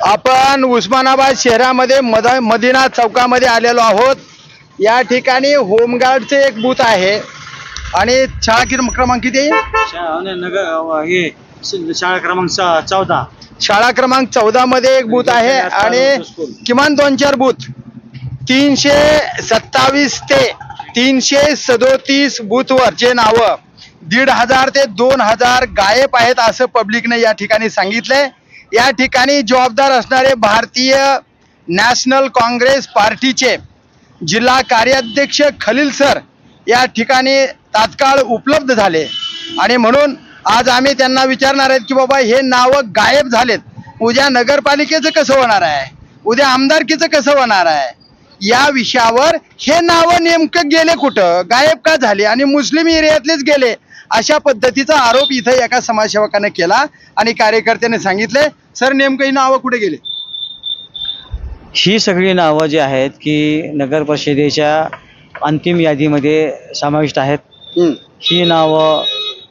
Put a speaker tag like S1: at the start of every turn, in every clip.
S1: आपण उस्मानाबाद शहरामध्ये मदिना चौकामध्ये आलेलो आहोत। या ठिकाणी होमगार्डचे एक बूथ आहे आणि शाळा क्रमांक किती?
S2: शाळा क्रमांक 14।
S1: शाळा क्रमांक 14 मध्ये एक बूथ आहे आणि किमान 2-4 बूथ 327 ते 337 बूथवर जे नाव 1500 ते 2000 गायब आहेत असं पब्लिकने या ठिकाणी सांगितलंय। या ठिकाणी जबाबदार असणारे भारतीय नॅशनल काँग्रेस पार्टीचे जिल्हा कार्याध्यक्ष खलील सर या ठिकाणी तात्काळ उपलब्ध झाले आणि म्हणून आज आम्ही त्यांना विचारणार आहेत की बाबा हे नाव गायब झालेत, उद्या नगरपालिकेचं कसं होणार आहे, उद्या आमदारकीचं कसं होणार आहे, या विषयावर हे नाव नेमकं गेले कुठं, गायब का झाले आणि मुस्लिम एरियातलेच गेले अशा पद्धतीचा आरोप इथं एका समाजसेवकाने केला आणि कार्यकर्त्याने सांगितले सर नेमकं ही नावं कुठे गेले?
S2: ही सगळी नावं जी आहेत की नगर परिषदेच्या अंतिम यादीमध्ये समाविष्ट आहेत। ही नावं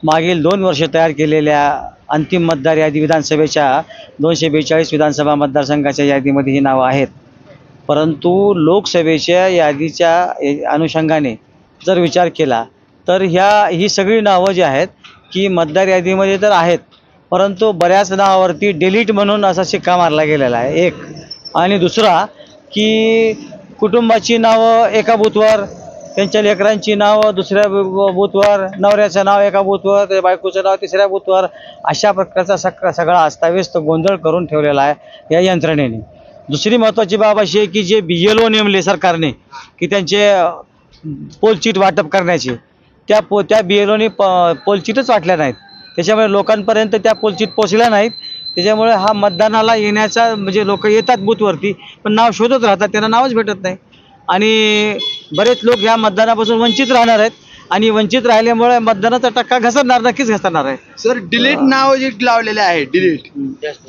S2: मागील 2 वर्ष तयार केलेल्या अंतिम मतदार यादी विधानसभेच्या 242 विधानसभा मतदारसंघाच्या यादीमध्ये ही नावं आहेत। परंतु लोकसभेच्या यादीच्या अनुषंगाने जर विचार केला तर ही सगळी नावं जी आहेत की मतदार यादीमध्ये तर आहेत, परंतु बऱ्याच नावावरती डिलीट म्हणून असा शिक्का मारला गेलेला आहे एक। आणि दुसरा की कुटुंबाची नावं एका बूथवर, त्यांच्या लेकरांची नावं दुसऱ्या बूथवर, नवऱ्याचं नाव एका बूथवर, त्या बायकोचं नाव तिसऱ्या बूथवर, अशा प्रकारचा सगळा अस्ताव्यस्त गोंधळ करून ठेवलेला आहे या यंत्रणेने। दुसरी महत्त्वाची बाब अशी आहे की जे BLO नेमले सरकारने की त्यांचे पोलचीट वाटप करण्याचे, त्या BLOने पोलचीटच वाटल्या नाहीत, त्याच्यामुळे लोकांपर्यंत त्या पोलचीट पोचल्या नाहीत। त्याच्यामुळे हा मतदानाला येण्याचा म्हणजे लोक येतात बूथवरती पण नाव शोधत राहतात, त्यांना नावच भेटत नाही आणि बरेच लोक ह्या मतदानापासून वंचित राहणार आहेत आणि वंचित राहिल्यामुळे मतदानाचा टक्का घसरणार, नक्कीच घसरणार आहे।
S1: सर डिलीट नाव जे लावलेले आहे डिलीट,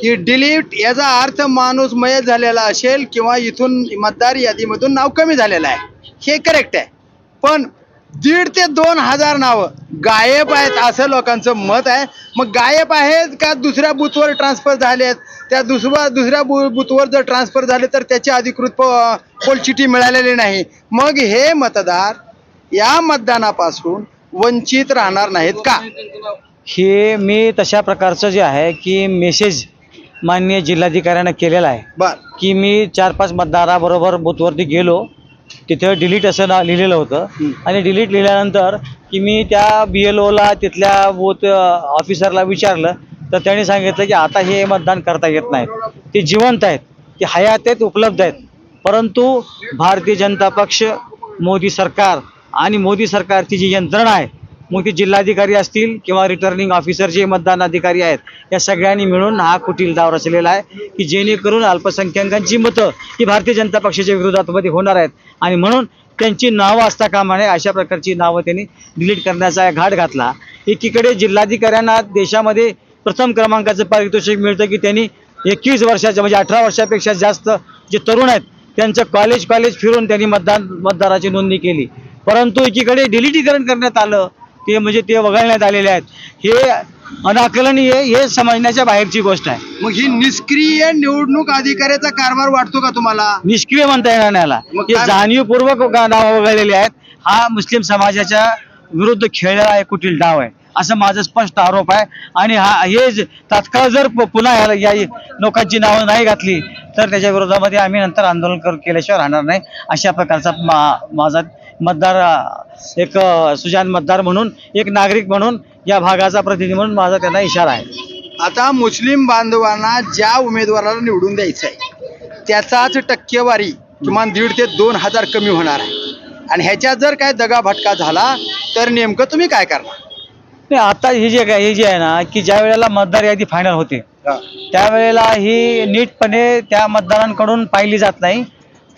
S1: की डिलीट याचा अर्थ माणूस मयत झालेला असेल किंवा इथून मतदार यादीमधून नाव कमी झालेलं आहे, हे करेक्ट आहे। पण 1,500 ते 2,000 नावं गायब आहेत असं लोकांचं मत आहे। मग गायब आहेत का दुसऱ्या बूथवर ट्रान्सफर झालेत? त्या दुसऱ्या बूथवर जर ट्रान्सफर झाले तर त्याची अधिकृत पोलचिठी मिळालेली नाही, मग हे मतदार या मतदानापासून वंचित राहणार नाहीत का?
S2: हे मी तशा प्रकारचं जे आहे की मेसेज माननीय जिल्हाधिकाऱ्यांना केलेला आहे की मी 4-5 मतदाराबरोबर बूथवरती गेलो, तिथे डिलीट असं नाव लिहिलेलं होतं आणि डिलीट लिहिल्यानंतर की मी त्या BLOला तिथल्या बूथ ऑफिसरला विचारलं तर त्यांनी सांगितलं की आता हे मतदान करता येत नाही, ते जिवंत आहेत, ते हयात आहेत, उपलब्ध आहेत। परंतु भारतीय जनता पक्ष, मोदी सरकार आणि मोदी सरकारची जी यंत्रणा आहे, मग ते जिल्हाधिकारी असतील किंवा रिटर्निंग ऑफिसर जे मतदान अधिकारी आहेत, या सगळ्यांनी मिळून हा कुटील डाव रचलेला आहे की जेणेकरून अल्पसंख्याकांची मतं ही भारतीय जनता पक्षाच्या विरोधामध्ये होणार आहेत आणि म्हणून त्यांची नावं असता कामा नये अशा प्रकारची नावं त्यांनी डिलीट करण्याचा घाट घातला। एकीकडे जिल्हाधिकाऱ्यांना देशामध्ये प्रथम क्रमांकाचं पारितोषिक मिळतं की त्यांनी 21 वर्षाच्या म्हणजे 18 वर्षापेक्षा जास्त जे तरुण आहेत त्यांचं कॉलेज फिरून त्यांनी मतदाराची नोंदणी केली, परंतु एकीकडे डिलीटीकरण करण्यात आलं, ते म्हणजे ते वगळण्यात आलेले आहेत। हे अनाकलनीय, हे समजण्याच्या बाहेरची गोष्ट आहे।
S1: मग ही निष्क्रिय निवडणूक अधिकाऱ्याचा कारभार वाटतो का तुम्हाला?
S2: निष्क्रिय म्हणता येणार नाही याला, हे जाणीवपूर्वक नाव वगळलेले आहेत। हा मुस्लिम समाजाच्या विरुद्ध खेळलेला एक कुटील डाव आहे असं माझं स्पष्ट आरोप आहे आणि हे तात्काळ जर पुन्हा या लोकांची नावं नाही घातली तर त्याच्या विरोधामध्ये आम्ही नंतर आंदोलन केल्याशिवाय राहणार नाही, अशा प्रकारचा माझा मतदार, एक सुजाण मतदार म्हणून, एक नागरिक म्हणून, या भागाचा प्रतिनिधी म्हणून माझा त्यांना इशारा आहे।
S1: आता मुस्लिम बांधवांना ज्या उमेदवाराला निवडून द्यायचं आहे त्याचाच टक्केवारी किमान 1,500 ते 2,000 कमी होणार आहे आणि ह्याच्यात जर काय दगाफटका झाला तर नेमकं तुम्ही काय करणार?
S2: नाही, आता हे जे आहे ना की ज्या वेळेला मतदार यादी फायनल होते त्यावेळेला ही नीटपणे त्या मतदारांकडून पाहिली जात नाही,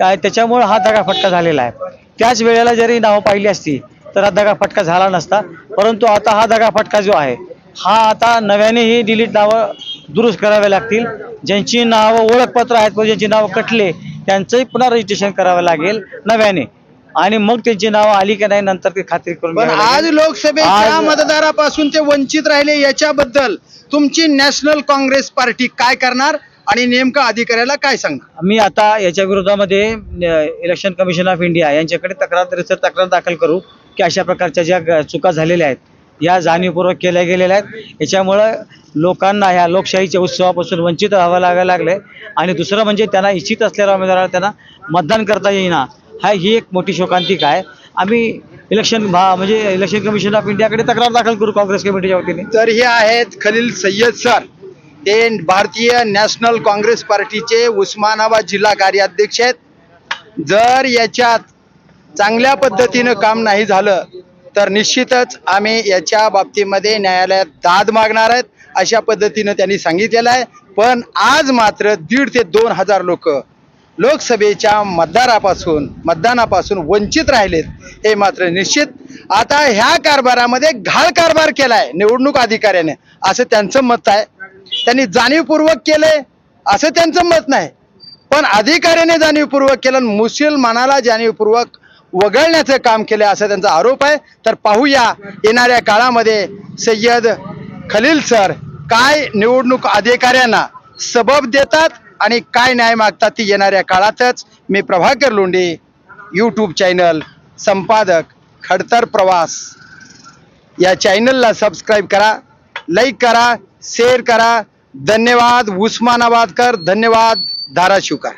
S2: त्याच्यामुळे हा दगाफटका झालेला आहे। त्याच वेळेला जरी नावं पाहिली असती तर हा दगाफटका झाला नसता, परंतु आता हा दगाफटका जो आहे हा आता नव्याने ही डिलीट नावं दुरुस्त करावे लागतील। ज्यांची नावं ओळखपत्र आहेत व ज्यांची नावं कटले त्यांचंही पुन्हा रजिस्ट्रेशन करावं लागेल नव्याने आणि मग त्यांची नावं आली की नाही नंतर ते खात्री करून
S1: पण आज लोकसभेच्या मतदारापासून ते वंचित राहिले, याच्याबद्दल तुमची नॅशनल काँग्रेस पार्टी काय करणार आणि नेमका अधिकाऱ्याला काय सांगणार?
S2: मी आता याच्या विरोधामध्ये इलेक्शन कमिशन ऑफ इंडिया यांच्याकडे तक्रार दाखल करू की अशा प्रकारच्या ज्या चुका झालेल्या आहेत या जाणीवपूर्वक केल्या गेलेल्या आहेत. याच्यामुळं लोकांना ह्या लोकशाहीच्या उत्सवापासून वंचित राहावं लागायला लागलंय आणि दुसरं म्हणजे त्यांना इच्छित असलेल्या उमेदवाराला त्यांना मतदान करता येईना. ही एक मोठी शोकांतिका आहे. आम्ही इलेक्शन कमिशन ऑफ इंडियाकडे तक्रार दाखल करू काँग्रेस कमिटीच्या वतीने.
S1: तर हे आहेत खलील सय्यद सर, ते भारतीय नॅशनल काँग्रेस पार्टीचे उस्मानाबाद जिल्हा कार्याध्यक्ष आहेत. जर याच्यात चांगल्या पद्धतीनं काम नाही झालं तर निश्चितच आम्ही याच्या बाबतीमध्ये न्यायालयात दाद मागणार आहेत अशा पद्धतीनं त्यांनी सांगितलेलं आहे. पण आज मात्र 1,500 ते 2,000 लोक लोकसभेच्या मतदानापासून वंचित राहिलेत हे मात्र निश्चित. आता ह्या कारभारामध्ये घाळ कारभार केलाय निवडणूक अधिकाऱ्याने असं त्यांचं मत आहे. त्यांनी जाणीवपूर्वक केलंय असं त्यांचं मत नाही, पण अधिकाऱ्याने जाणीवपूर्वक केलं, मुसलमानाला जाणीवपूर्वक वगळण्याचं काम केलं असा त्यांचा आरोप आहे. तर पाहूया येणाऱ्या काळामध्ये सय्यद खलील सर काय निवडणूक अधिकाऱ्यांना सबब देतात आणि काय न्याय मागतात ती येणाऱ्या काळातच. मी प्रभाकर लोंढे, यूट्यूब चॅनल संपादक खडतर प्रवास या चॅनलला सबस्क्राईब करा, लाईक करा, शेअर करा. धन्यवाद उस्मानाबादकर, धन्यवाद धाराशिवकर.